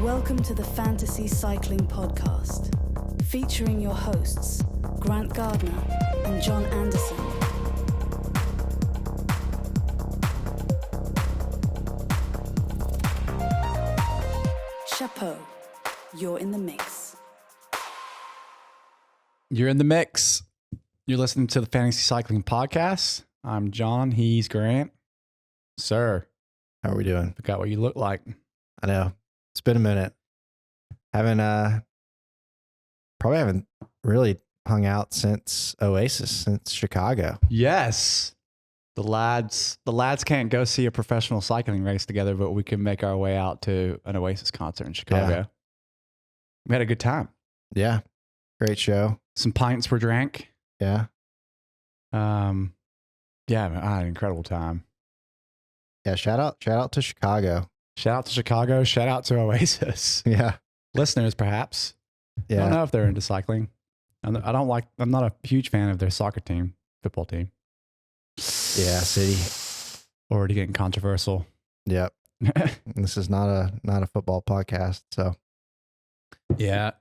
Welcome to the Fantasy Cycling Podcast, featuring your hosts, Grant Gardner and John Anderson. Chapeau, you're in the mix. You're in the mix. You're listening to the Fantasy Cycling Podcast. I'm John. He's Grant. Sir. How are we doing? Forgot what you look like. I know. It's been a minute. Probably haven't really hung out since Oasis, since Chicago. Yes. The lads can't go see a professional cycling race together, but we can make our way out to an Oasis concert in Chicago. Yeah. We had a good time. Yeah. Great show. Some pints were drank. Yeah. Yeah, I had an incredible time. Yeah. Shout out to Chicago. Shout out to Chicago. Shout out to Oasis. Yeah. Listeners, perhaps. Yeah. I don't know if they're into cycling. I'm not a huge fan of their soccer team, football team. Yeah. City. Already getting controversial. Yep. This is not a football podcast. So Yeah.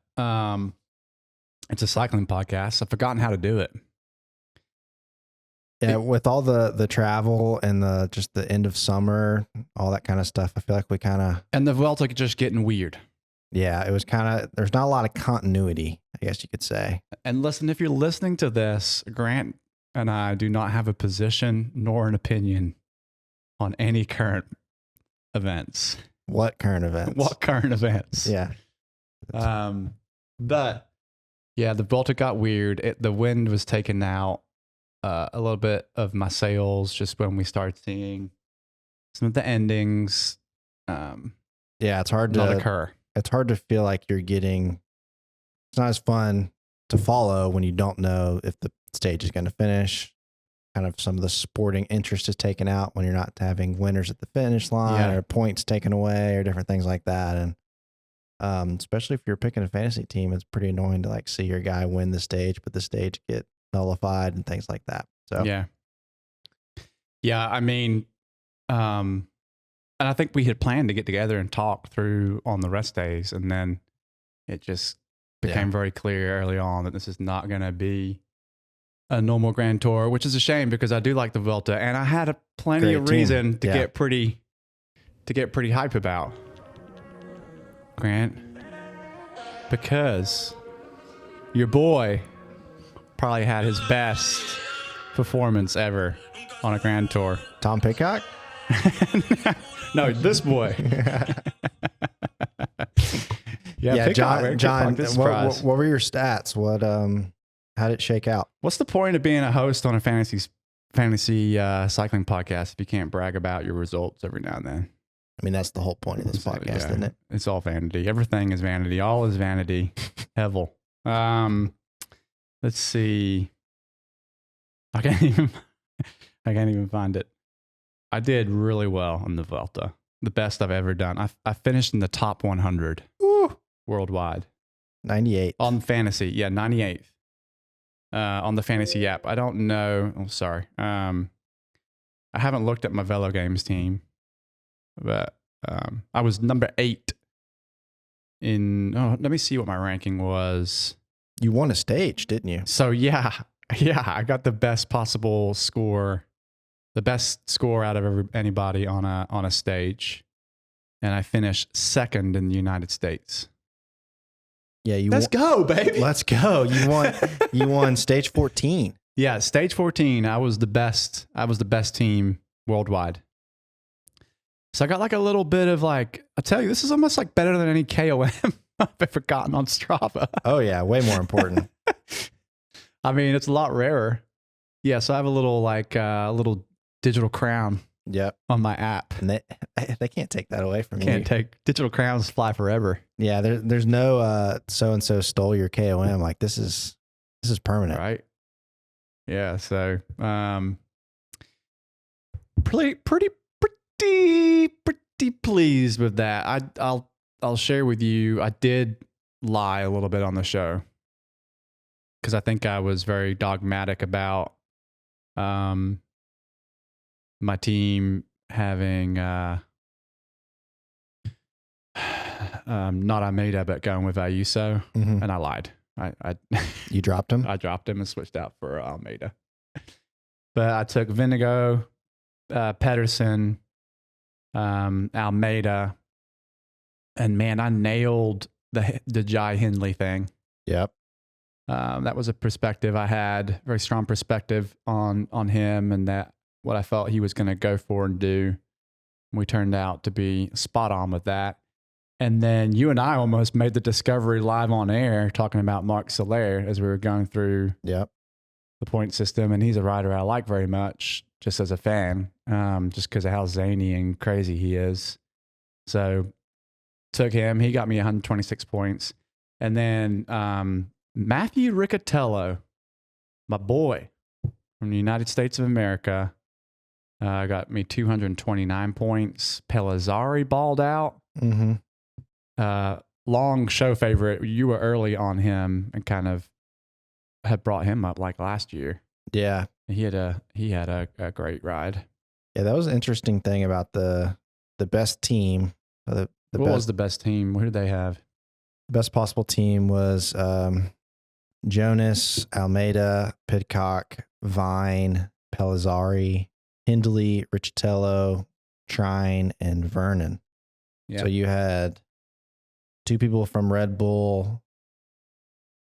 It's a cycling podcast. I've forgotten how to do it. yeah, with all the travel and the end of summer, all that kind of stuff, I feel like we And the Vuelta just getting weird. it was there's not a lot of continuity, I guess you could say. And listen, if you're listening to this, Grant and I do not have a position nor an opinion on any current events. What current events? What current events? Yeah. But yeah, the Vuelta got weird. The wind was taking out a little bit of my sails just when we started seeing some of the endings Yeah, it's hard not to occur. It's hard to feel like it's not as fun to follow when you don't know if the stage is going to finish. Kind of some of the sporting interest is taken out when you're not having winners at the finish line or points taken away or different things like that. And especially if you're picking a fantasy team, it's pretty annoying to like see your guy win the stage, but the stage get nullified and things like that. So yeah. I mean, and I think we had planned to get together and talk through on the rest days, and then it just became very clear early on that this is not going to be a normal Grand Tour, which is a shame because I do like the Vuelta, and I had plenty of reason to get pretty hype about Grant, because your boy probably had his best performance ever on a Grand Tour. Tom Pidcock? No, this boy. John. What What were your stats? How did it shake out? What's the point of being a host on a fantasy cycling podcast if you can't brag about your results every now and then? I mean, that's the whole point of this podcast, isn't it? It's all vanity. Everything is vanity. All is vanity. Hevel. Let's see. I can't even find it. I did really well in the Vuelta. The best I've ever done. I finished in the top 100 worldwide. 98. On fantasy. Yeah, 98th. On the fantasy app. I don't know. Oh, sorry. I haven't looked at my Velo Games team, but I was number 8 let me see what my ranking was. You won a stage, didn't you? So yeah, I got the best possible score, the best score out of anybody on a stage, and I finished 2nd in the United States. Yeah, Let's go, baby. Let's go. You won stage 14. Yeah, stage 14. I was the best team worldwide. So I got like a little bit of like, I tell you, this is almost like better than any KOM I've ever gotten on Strava. Oh yeah, way more important. I mean, it's a lot rarer. Yeah, so I have a little digital crown. Yep. On my app. And they can't take that away from you. Can't take digital crowns fly forever. Yeah, there's no so and so stole your KOM. Like this is permanent. Right. Yeah, so pretty pleased with that. I'll share with you, I did lie a little bit on the show because I think I was very dogmatic about my team having not Almeida, but going with Ayuso, and I lied. I You dropped him? I dropped him and switched out for Almeida. But I took Vingegaard, Pedersen, Almeida, and man, I nailed the Jai Hindley thing. Yep. That was a perspective I had, very strong perspective on him, and that what I felt he was going to go for and do. We turned out to be spot on with that. And then you and I almost made the discovery live on air talking about Marc Soler as we were going through the point system. And he's a rider I like very much just as a fan, just because of how zany and crazy he is. So took him. He got me 126 points. And then Matthew Riccatello, my boy from the United States of America, got me 229 points. Pellizzari balled out. Long show favorite. You were early on him and kind of had brought him up like last year. Yeah. He had a great ride. Yeah, that was an interesting thing about the best team. What was the best team? Who did they have? The best possible team was Jonas, Almeida, Pidcock, Vine, Pellizzari, Hindley, Riccatello, Trine, and Vernon. Yeah. So you had 2 people from Red Bull,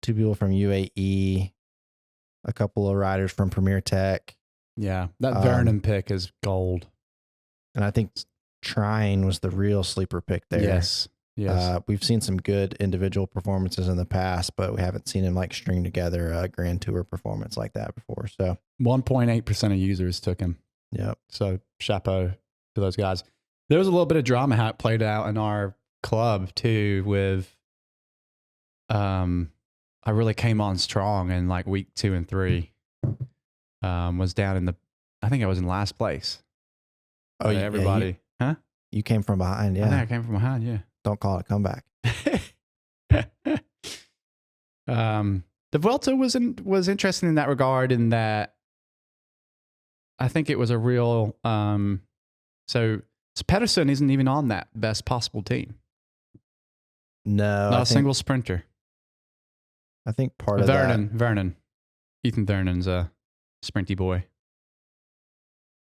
2 people from UAE, a couple of riders from Premier Tech. Yeah, that Vernon pick is gold. And I think Trine was the real sleeper pick there. Yes. We've seen some good individual performances in the past, but we haven't seen him like string together a Grand Tour performance like that before. So 1.8% of users took him. Yep. So chapeau to those guys. There was a little bit of drama how it played out in our club too with I really came on strong in like week 2 and 3. Was down in I think I was in last place. Oh, yeah, everybody. Huh? You came from behind, yeah. I think I came from behind, yeah. Don't call it a comeback. The Vuelta was interesting in that regard, in that I think it was a real so Pedersen isn't even on that best possible team. No. Not a single sprinter. I think part of Vernon. Ethan Vernon's a sprinty boy.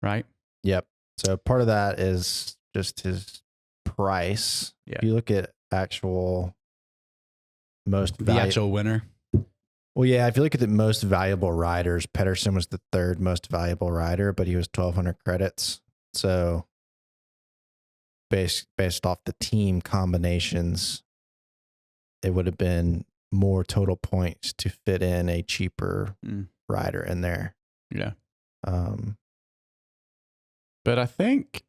Right? Yep. So part of that is just his price. Yeah. If you look at actual actual winner. Well, yeah, if you look at the most valuable riders, Pedersen was the 3rd most valuable rider, but he was 1,200 credits. So based off the team combinations, it would have been more total points to fit in a cheaper rider in there. Yeah. But I think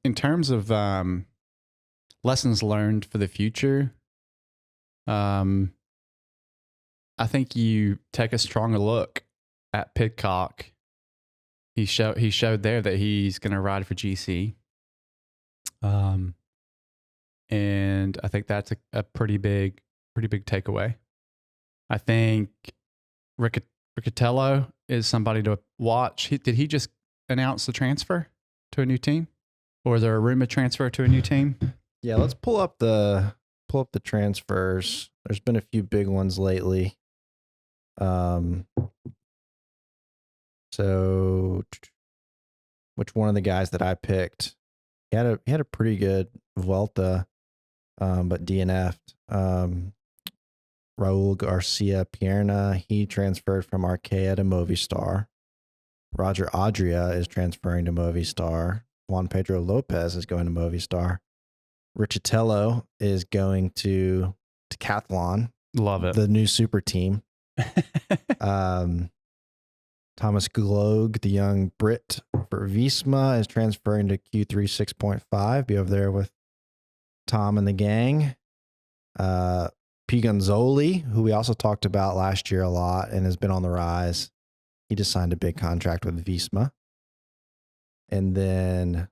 in terms of lessons learned for the future, I think you take a stronger look at Pidcock. He showed there that he's going to ride for GC. And I think that's a pretty big takeaway. I think Riccatello is somebody to watch. Did he just announce the transfer to a new team, or is there a rumored transfer to a new team? Yeah, let's pull up the transfers. There's been a few big ones lately. So which one of the guys that I picked? He had a pretty good Vuelta, but DNF'd. Raul Garcia Pierna, he transferred from Arkea to Movistar. Roger Adria is transferring to Movistar. Juan Pedro Lopez is going to Movistar. Riccatello is going to Decathlon. Love it. The new super team. Thomas Gloag, the young Brit for Visma, is transferring to Q3 6.5. Be over there with Tom and the gang. P. Gonzoli, who we also talked about last year a lot and has been on the rise. He just signed a big contract with Visma. And then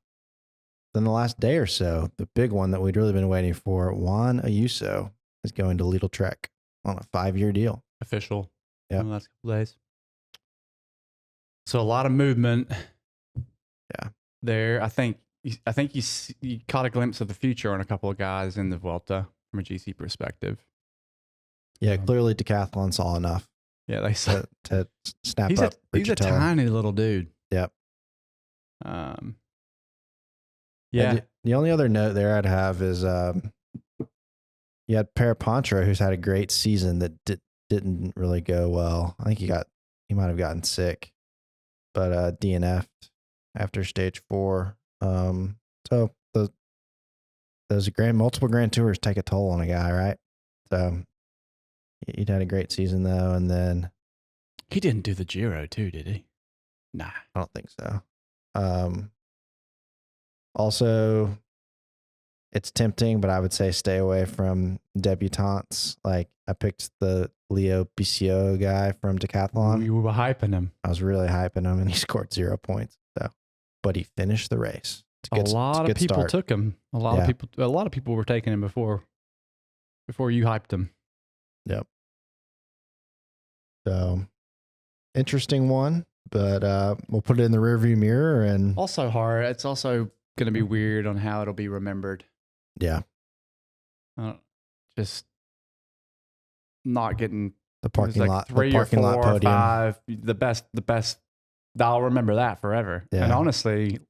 the last day or so, the big one that we'd really been waiting for, Juan Ayuso is going to Lidl Trek on a 5-year deal. Official. Yeah. In the last couple days. So a lot of movement. Yeah. There. I think I think you caught a glimpse of the future on a couple of guys in the Vuelta from a GC perspective. Yeah, clearly Decathlon saw enough. Yeah, they saw to snap up. He's a tiny little dude. Yep. Yeah. The only other note there I'd have is you had Parapontra, who's had a great season that didn't really go well. I think he might have gotten sick, but DNF'd after stage 4. So those multiple Grand Tours take a toll on a guy, right? So he'd had a great season though, and then he didn't do the Giro too, did he? Nah, I don't think so. Also, it's tempting, but I would say stay away from debutantes. Like I picked the Leo Picio guy from Decathlon. You were hyping him. I was really hyping him, and he scored 0 points. So, but he finished the race. A lot of people took him. A lot of people were taking him before you hyped him. Yep. So, interesting one, but we'll put it in the rearview mirror. And also hard. It's also going to be weird on how it'll be remembered. Yeah. Just not getting the parking lot, 3 or 4 or 5. The best. I'll remember that forever. Yeah. And honestly,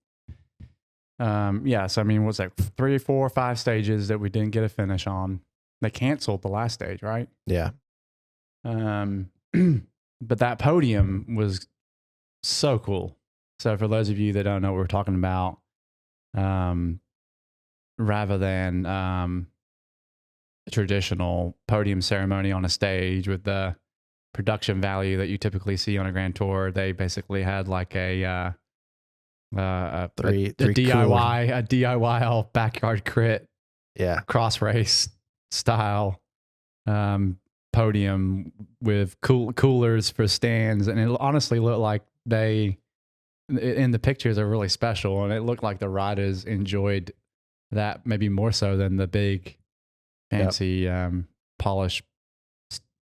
so I mean, what's that? 3, 4, 5 stages that we didn't get a finish on. They canceled the last stage, right? Yeah. But that podium was so cool. So for those of you that don't know what we're talking about, rather than a traditional podium ceremony on a stage with the production value that you typically see on a Grand Tour, they basically had like a DIY backyard crit, cross race style podium with coolers for stands, and it honestly looked like in the pictures are really special, and it looked like the riders enjoyed that maybe more so than the big fancy polished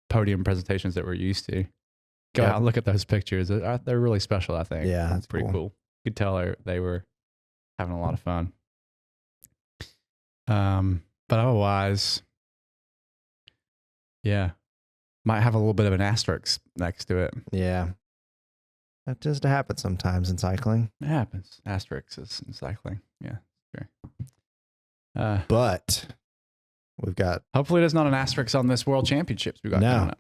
podium presentations that we're used to. Go out and look at those pictures. They're really special, I think. Yeah, that's pretty cool. You could tell they were having a lot of fun. But otherwise, yeah, might have a little bit of an asterisk next to it. Yeah. That just happens sometimes in cycling. It happens. Asterisks in cycling. Yeah, sure. But we've got... Hopefully there's not an asterisk on this World Championships we got coming up.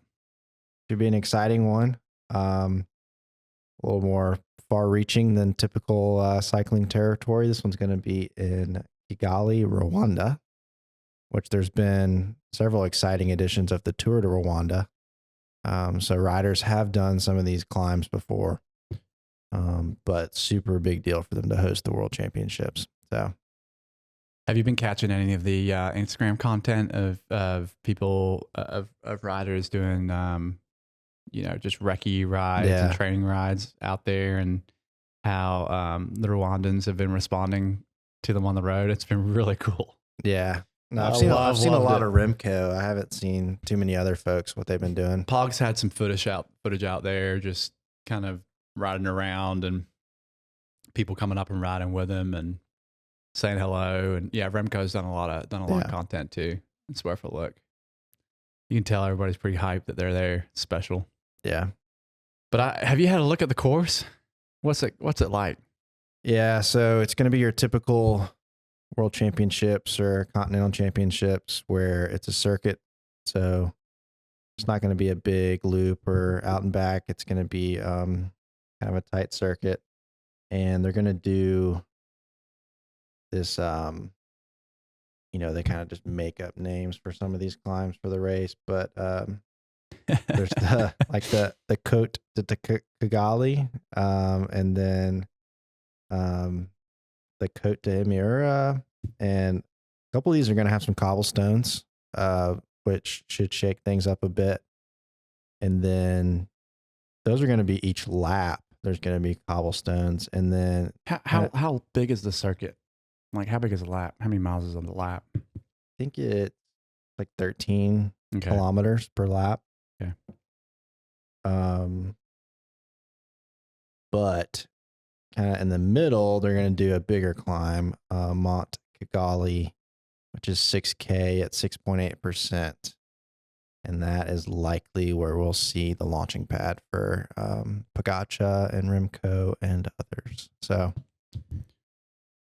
Should be an exciting one. A little more far-reaching than typical cycling territory. This one's going to be in Kigali, Rwanda, which there's been several exciting editions of the Tour de Rwanda. So riders have done some of these climbs before, but super big deal for them to host the World Championships. So, have you been catching any of the Instagram content of people of riders doing just recce rides and training rides out there, and how the Rwandans have been responding to them on the road? It's been really cool. Yeah. No, I've seen a lot of Remco. I haven't seen too many other folks what they've been doing. Pog's had some footage out there, just kind of riding around, and people coming up and riding with him and saying hello. And yeah, Remco's done a lot of content too. It's worth a look. You can tell everybody's pretty hyped that they're there. It's special. Yeah. But have you had a look at the course? What's it like? Yeah, so it's going to be your typical World Championships or Continental Championships where it's a circuit. So it's not going to be a big loop or out and back. It's going to be kind of a tight circuit. And they're going to do this, they kind of just make up names for some of these climbs for the race. But there's the Côte de Kigali, and then the Côte de Mira, and a couple of these are going to have some cobblestones, which should shake things up a bit. And then those are going to be each lap. There's going to be cobblestones, and then how big is the circuit? Like, how big is the lap? How many miles is on the lap? I think it's like 13 kilometers per lap. Okay. But kind of in the middle, they're going to do a bigger climb, Mont Kigali, which is 6K at 6.8%. And that is likely where we'll see the launching pad for Pogačar and Remco and others. So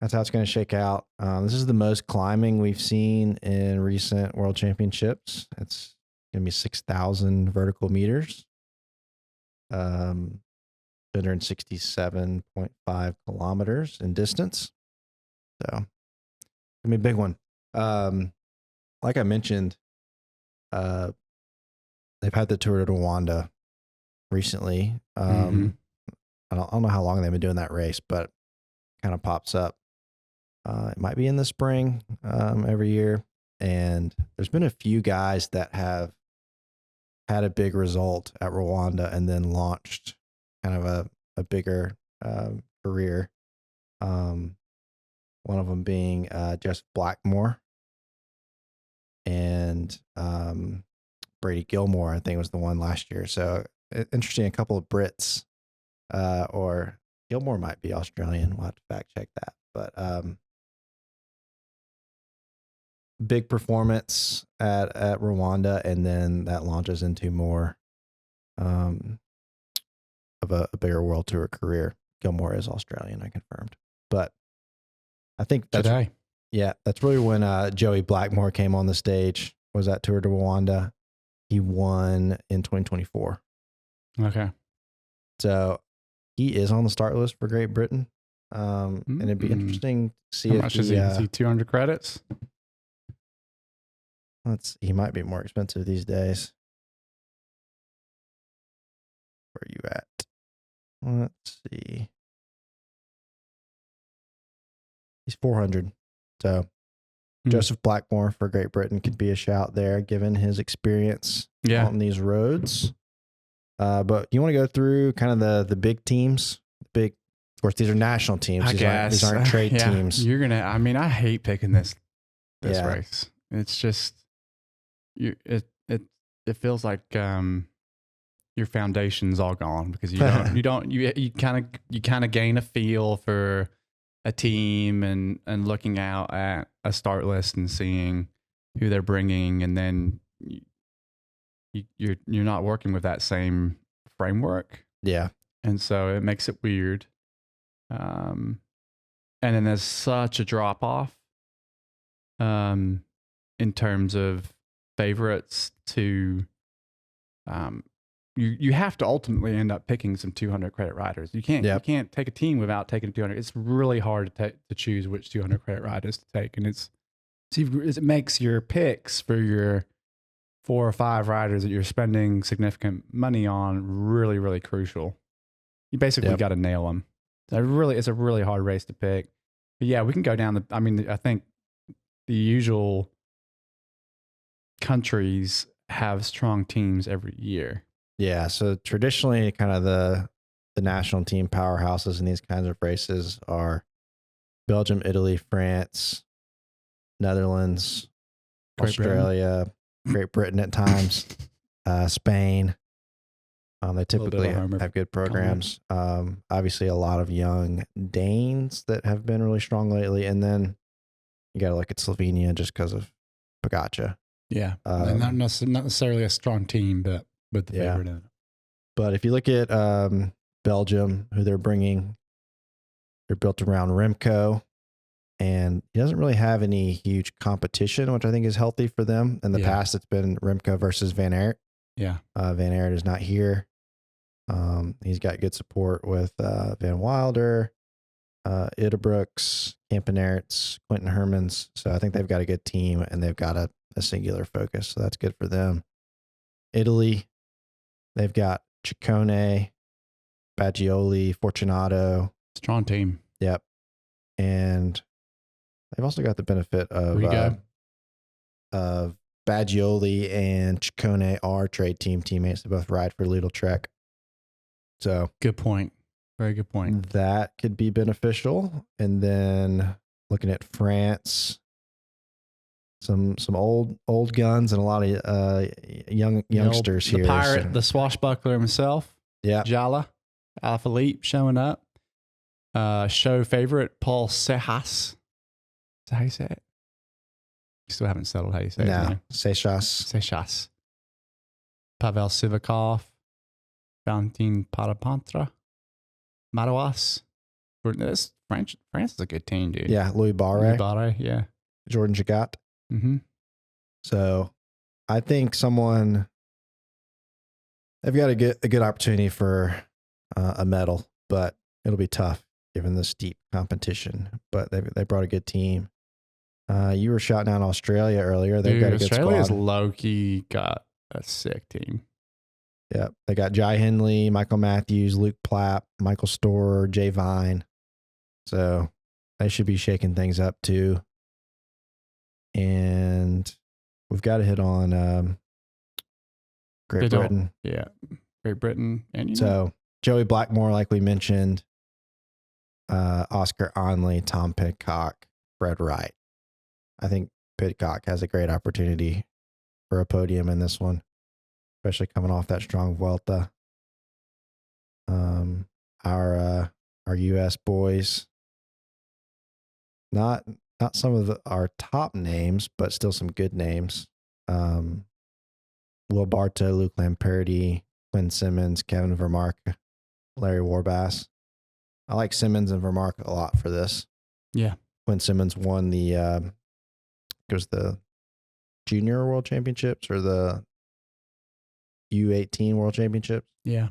that's how it's going to shake out. This is the most climbing we've seen in recent World Championships. It's going to be 6,000 vertical meters, 267.5 kilometers in distance. So it's going to be a big one. Like I mentioned, they've had the Tour de Rwanda recently. I don't know how long they've been doing that race, but it kind of pops up. It might be in the spring every year. And there's been a few guys that have had a big result at Rwanda and then launched kind of a bigger career. One of them being Jess Blackmore and Brady Gilmore, I think was the one last year. So interesting, a couple of Brits, or Gilmore might be Australian. We'll have to fact check that. But big performance at Rwanda, and then that launches into more of a bigger World Tour career. Gilmore is Australian, I confirmed. But I think that's today. Yeah, that's really when Joey Blackmore came on the stage. Was that Tour de Rwanda? He won in 2024. Okay. So he is on the start list for Great Britain. And it'd be interesting to see how much is he? Is he 200 credits? He might be more expensive these days. Where are you at? Let's see. He's 400. So Joseph Blackmore for Great Britain could be a shout there, given his experience on these roads. But you want to go through kind of the big teams? Of course, these are national teams. These aren't trade teams. I hate picking this race. It's just it feels like your foundation's all gone because you kind of gain a feel for a team and looking out at a start list and seeing who they're bringing, and then you're not working with that same framework. Yeah. And so it makes it weird. And then there's such a drop off in terms of favorites to you have to ultimately end up picking some 200 credit riders. You can't take a team without taking 200. It's really hard to choose which 200 credit riders to take, and it makes your picks for your 4 or 5 riders that you're spending significant money on really, really crucial. You basically got to nail them. It's a really hard race to pick. But yeah, we can go down I think the usual countries have strong teams every year. Yeah, so traditionally kind of the national team powerhouses in these kinds of races are Belgium, Italy, France, Netherlands, Australia, Great Britain at times, Spain. They typically have good programs. Obviously, a lot of young Danes that have been really strong lately. And then you got to look at Slovenia just because of Pogačar. Yeah. Not necessarily a strong team, but with the favorite in it. But if you look at Belgium, who they're bringing, they're built around Remco. And he doesn't really have any huge competition, which I think is healthy for them. In the past, it's been Remco versus Van Aert. Yeah. Van Aert is not here. He's got good support with Van Wilder, Iddebrooks, Campenaerts, Quentin Hermans. So I think they've got a good team and they've got a singular focus. So that's good for them. Italy, they've got Ciccone, Baggioli, Fortunato. Strong team. Yep. And they've also got the benefit of Baggioli and Ciccone are trade team teammates. They both ride for Lidl Trek. So good point. Very good point. That could be beneficial. And then looking at France, some old guns and a lot of youngsters here. The pirate, the swashbuckler himself. Yeah. Jala, Alaphilippe showing up. Show favorite, Paul Cejas. Is that how you say it? You still haven't settled how you say it. No, No, Cejas. Pavel Sivakov, Valentin Parapantra, Madouas. France is a good team, dude. Yeah, Louis Barre. Yeah. Jordan Jagat. Mm-hmm. So I think they've got a good opportunity for a medal, but it'll be tough given the steep competition. But they brought a good team. You were shouting out Australia earlier. They've got a good Australia's squad. low-key got a sick team. Yeah, they got Jai Hindley, Michael Matthews, Luke Plapp, Michael Storer, Jay Vine. So they should be shaking things up too. And we've got to hit on Great Britain. Yeah, Great Britain. And So Joey Blackmore, like we mentioned, Oscar Onley, Tom Pidcock, Fred Wright. I think Pidcock has a great opportunity for a podium in this one, especially coming off that strong Vuelta. Our U.S. boys, not some of our top names, but still some good names. Will Bartow, Luke Lamperti, Quinn Simmons, Kevin Vermark, Larry Warbass. I like Simmons and Vermark a lot for this. Yeah. Quinn Simmons won the Junior World Championships or the U18 World Championships. Yeah.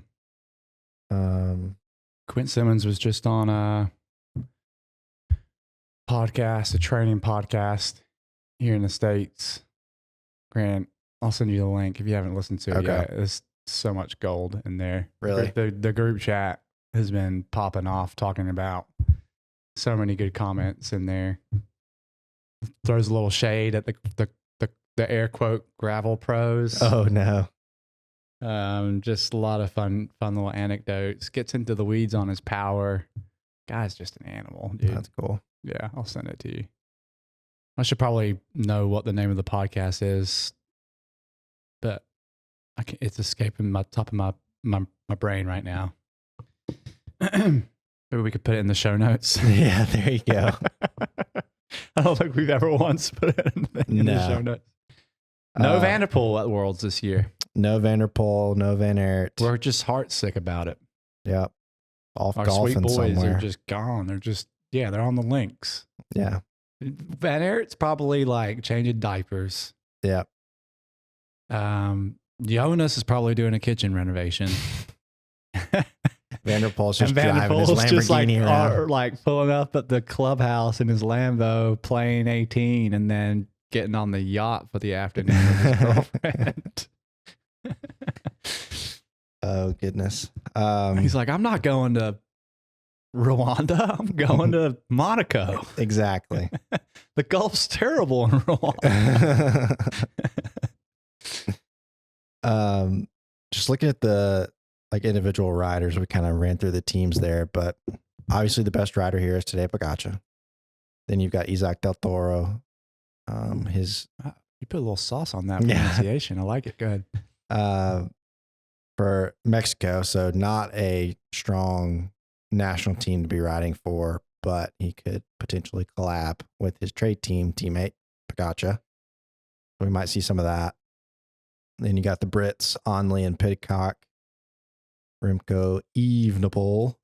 Quinn Simmons was just on a training podcast here in the States. Grant, I'll send you the link if you haven't listened to it yet. There's so much gold in there. Really? The group chat has been popping off talking about so many good comments in there. Throws a little shade at the air quote gravel pros. Oh no. Just a lot of fun little anecdotes. Gets into the weeds on his power. Guy's just an animal, dude. That's cool. Yeah, I'll send it to you. I should probably know what the name of the podcast is, but it's escaping my top of my brain right now. Maybe we could put it in the show notes. Yeah, there you go. I don't think we've ever once put it in the show notes. No Van der Poel at Worlds this year. No Van der Poel, no Van Aert. We're just heartsick about it. Yep. Our sweet boys somewhere. are just gone. They're on the links. Yeah. Van Aert's probably like changing diapers. Yep. Jonas is probably doing a kitchen renovation. Van der Poel's just driving his Lamborghini around. Like pulling up at the clubhouse in his Lambo, playing 18, and then getting on the yacht for the afternoon with his girlfriend. Oh, goodness. He's like, I'm not going to Rwanda. I'm going to Monaco. Exactly. The Gulf's terrible in Rwanda. Just looking at the individual riders, we kind of ran through the teams there, but obviously the best rider here is Tadej Pogačar. Then you've got Isaac Del Toro. You put a little sauce on that pronunciation. I like it. Good. For Mexico, so not a strong national team to be riding for, but he could potentially collab with his trade teammate Pogačar. We might see some of that. Then you got the Brits, Onley and Pidcock, Remco Evenepoel,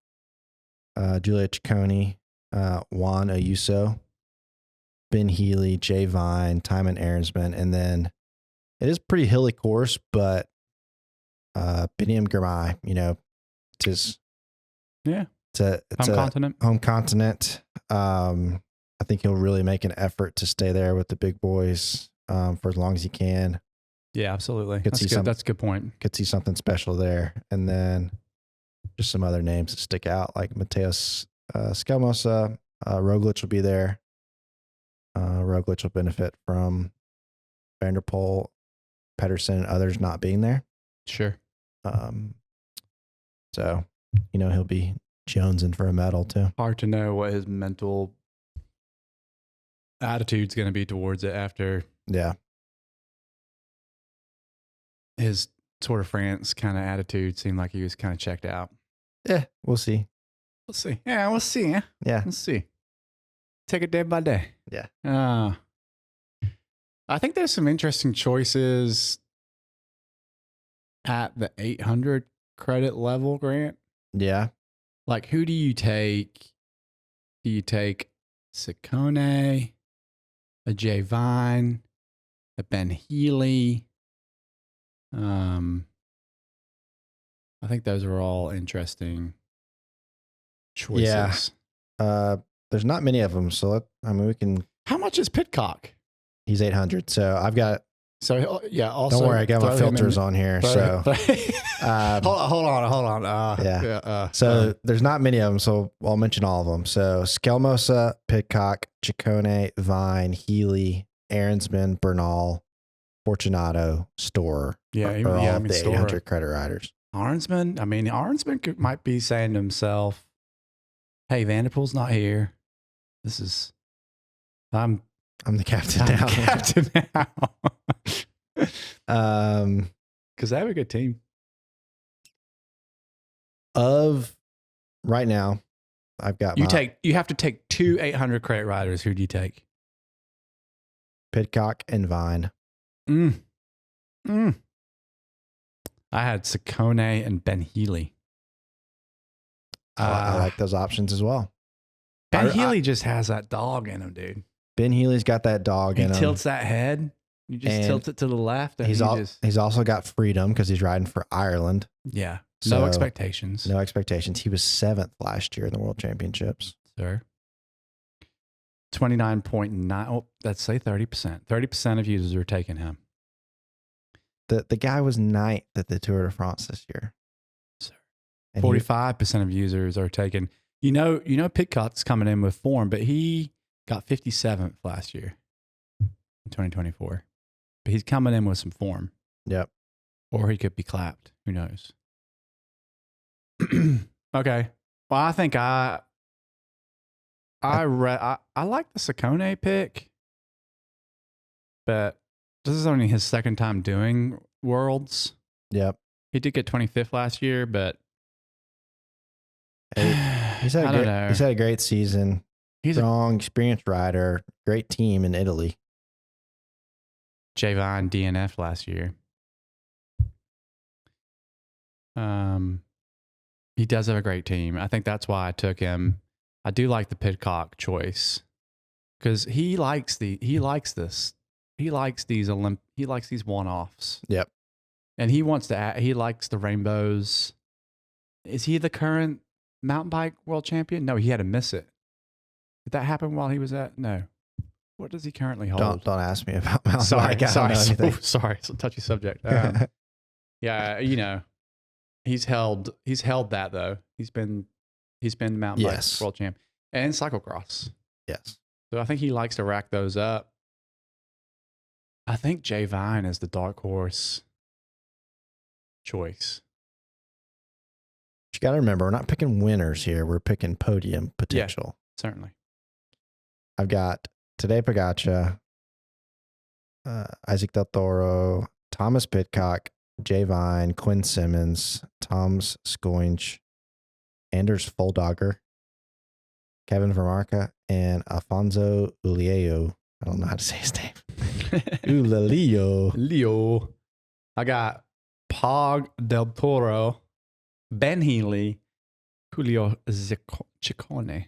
Julia Ciccone, Juan Ayuso, Ben Healy, Jay Vine, Timon Aaronsman, and then it is a pretty hilly course, but Podium Girmay, it's home continent. I think he'll really make an effort to stay there with the big boys for as long as he can. Yeah, absolutely. That's a good point. Could see something special there. And then just some other names that stick out, like Mateus Skelmosa. Roglic will be there. Roglic will benefit from Van der Poel, Pedersen, and others not being there. Sure. So, he'll be jonesing for a medal too. Hard to know what his mental attitude's going to be towards it after. Yeah. His Tour de France kind of attitude seemed like he was kind of checked out. Yeah, we'll see. We'll see. Yeah, we'll see. Yeah. We'll see. Take it day by day. Yeah. I think there's some interesting choices at the 800 credit level, Grant. Yeah. Like, who do you take? Do you take Ciccone, a Jay Vine, a Ben Healy? I think those are all interesting choices. Yeah. There's not many of them, so we can. How much is Pidcock? He's 800. So I've got. So yeah. Also, don't worry, I got my filters on here. So hold on. Yeah. So there's not many of them. So I'll mention all of them. So Skelmosa, Pidcock, Ciccone, Vine, Healy, Aaronsman, Bernal, Fortunato, Storer. Are all the 800 credit riders. Aaronsman might be saying to himself, "Hey, Vanderpool's not here. I'm the captain now." Captain now. Because they have a good team. Of right now, I've got you have to take 2 800 credit riders. Who do you take? Pidcock and Vine. I had Ciccone and Ben Healy. I like those options as well. Ben Healy just has that dog in him, dude. Ben Healy's got that dog in him. He tilts that head. You just tilt it to the left. And he's also got freedom because he's riding for Ireland. Yeah. No expectations. No expectations. He was 7th last year in the World Championships. Sir. 29.9. Oh, let's say 30%. 30% of users are taking him. The guy was 9th at the Tour de France this year. Sir. 45% of users are taking. You know, Pidcock's coming in with form, but he got 57th last year in 2024. But he's coming in with some form. Yep. Or he could be clapped. Who knows? Okay. Well, I think I like the Ciccone pick, but this is only his second time doing Worlds. Yep. He did get 25th last year, but he's had a great season. He's strong, experienced rider, great team in Italy. Jay Vine DNF last year. He does have a great team. I think that's why I took him. I do like the Pidcock choice because he likes these one-offs. Yep. And he likes the rainbows. Is he the current mountain bike world champion? No, he had to miss it. Did that happen while he was no. What does he currently hold? Don't ask me about mountain bike. Sorry. It's a touchy subject. Yeah, he's held that though. He's been mountain bike world champ and cyclocross. Yes. So I think he likes to rack those up. I think Jay Vine is the dark horse choice. You got to remember, we're not picking winners here. We're picking podium potential. Yeah, certainly. I've got Tadej Pogačar, Isaac Del Toro, Thomas Pidcock, Jay Vine, Quinn Simmons, Toms Skoinch, Anders Foldager, Kevin Vermarka, and Alfonso Uliejo. I don't know how to say his name. Leo. I got Pog Del Toro, Ben Healy, Julio Ciccone,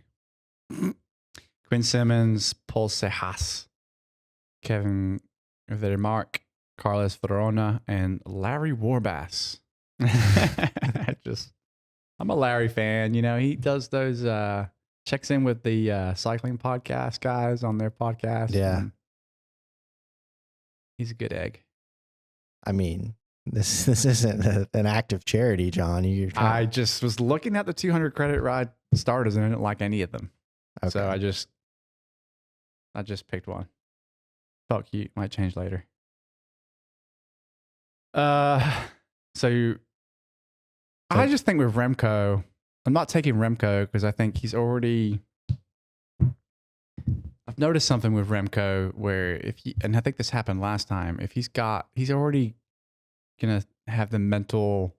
Quinn Simmons, Paul Cejas, Kevin Vermark, Carlos Verona, and Larry Warbass. I'm a Larry fan. He does those, checks in with the cycling podcast guys on their podcast. Yeah. He's a good egg. I mean, this isn't an act of charity, John. I just was looking at the 200 credit ride starters and I didn't like any of them. Okay. So I just picked one. Felt cute. Might change later. So I just think with Remco, I'm not taking Remco because I think he's already. I've noticed something with Remco where and I think this happened last time. If he's already gonna have the mental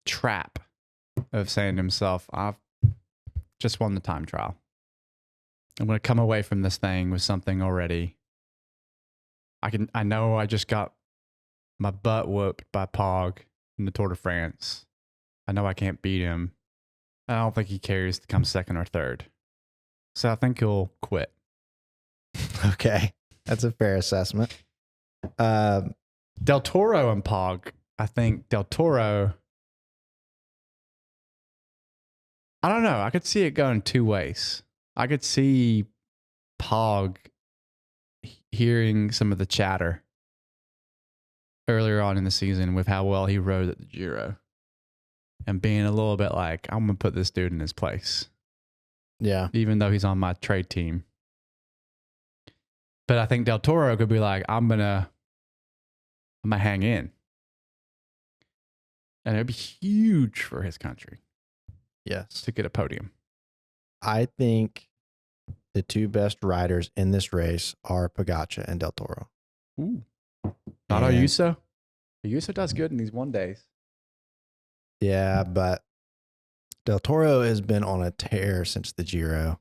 trap of saying to himself, I've just won the time trial. I'm going to come away from this thing with something already. I know I just got my butt whooped by Pog in the Tour de France. I know I can't beat him. I don't think he cares to come second or third. So I think he'll quit. Okay. That's a fair assessment. Del Toro and Pog. I think Del Toro, I don't know. I could see it going two ways. I could see Pog hearing some of the chatter earlier on in the season with how well he rode at the Giro and being a little bit like, I'm going to put this dude in his place. Yeah. Even though he's on my trade team. But I think Del Toro could be like, I'm gonna hang in. And it'd be huge for his country. Yes. To get a podium. I think the two best riders in this race are Pogačar and Del Toro. Ooh. Not Ayuso. Ayuso does good in these one days. Yeah, but Del Toro has been on a tear since the Giro.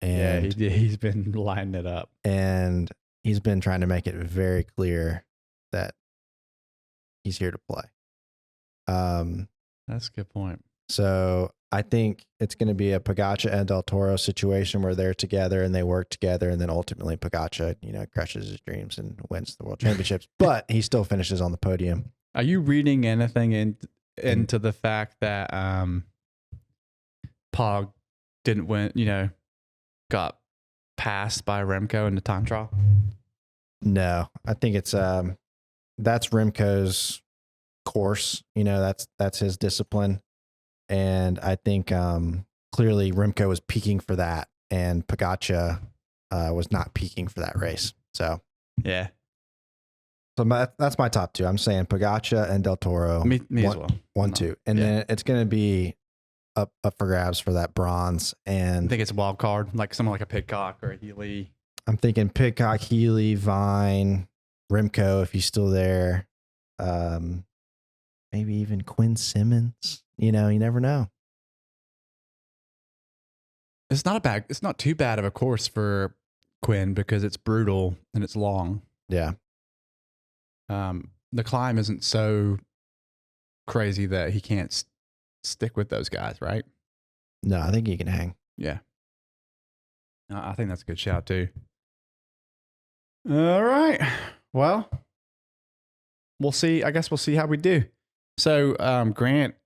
And he's been lining it up. And he's been trying to make it very clear that he's here to play. That's a good point. So I think it's going to be a Pogačar and Del Toro situation where they're together and they work together, and then ultimately Pogačar, crushes his dreams and wins the World Championships. But he still finishes on the podium. Are you reading anything into the fact that Pog didn't win? Got passed by Remco in the time trial? No, I think it's that's Remco's course. That's his discipline. And I think clearly Remco was peaking for that, and Pogačar was not peaking for that race. So yeah. So that's my top two. I'm saying Pogačar and Del Toro. Me as well. 1-2. And then it's going to be up for grabs for that bronze. And I think it's a wild card, like someone like a Pidcock or a Healy. I'm thinking Pidcock, Healy, Vine, Remco, if he's still there. Maybe even Quinn Simmons. You never know. It's not too bad of a course for Quinn because it's brutal and it's long. Yeah. The climb isn't so crazy that he can't stick with those guys, right? No, I think he can hang. Yeah. I think that's a good shout too. All right. Well, we'll see. I guess we'll see how we do. So, Grant,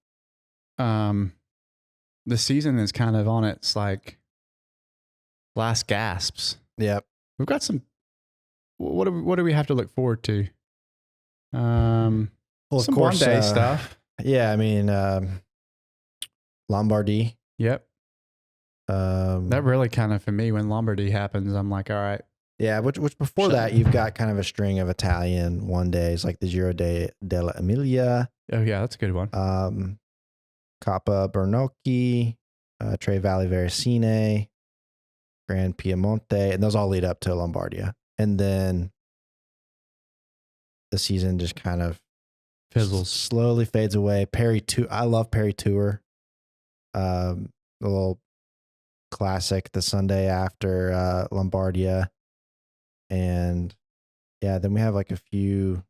the season is kind of on its last gasps. Yep. We've got some. What do we have to look forward to? Well, of some course, one day stuff. Yeah, I mean, Lombardy. Yep. That really kind of, for me, when Lombardy happens, I'm like, all right. Yeah, which before that, you've got kind of a string of Italian one days, like the Giro della Emilia. Oh yeah, that's a good one. Coppa Bernocchi, Tre Valli Vercine, Grand Piemonte, and those all lead up to Lombardia. And then the season just kind of fizzles, slowly fades away. I love Perry Tour. The little classic the Sunday after Lombardia. And yeah, then we have like a few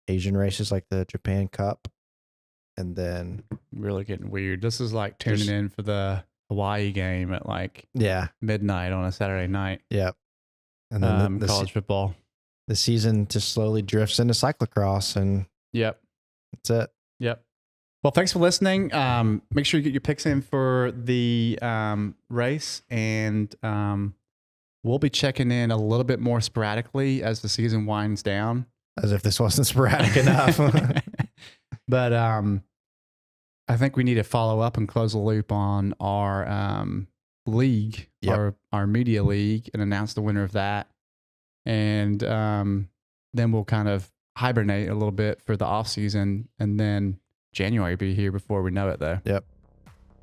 Asian races like the Japan Cup. And then really getting weird. This is like tuning in for the Hawaii game at midnight on a Saturday night. Yep. And then the college football. The season just slowly drifts into cyclocross, and yep, that's it. Yep. Well, thanks for listening. Make sure you get your picks in for the race, and we'll be checking in a little bit more sporadically as the season winds down. As if this wasn't sporadic enough. But I think we need to follow up and close the loop on our league, our media league, and announce the winner of that. And then we'll kind of hibernate a little bit for the off season, and then January be here before we know it, though. Yep.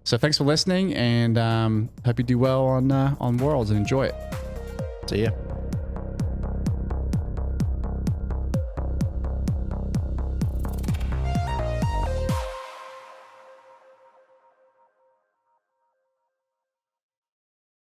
So thanks for listening, and hope you do well on Worlds and enjoy it. See ya.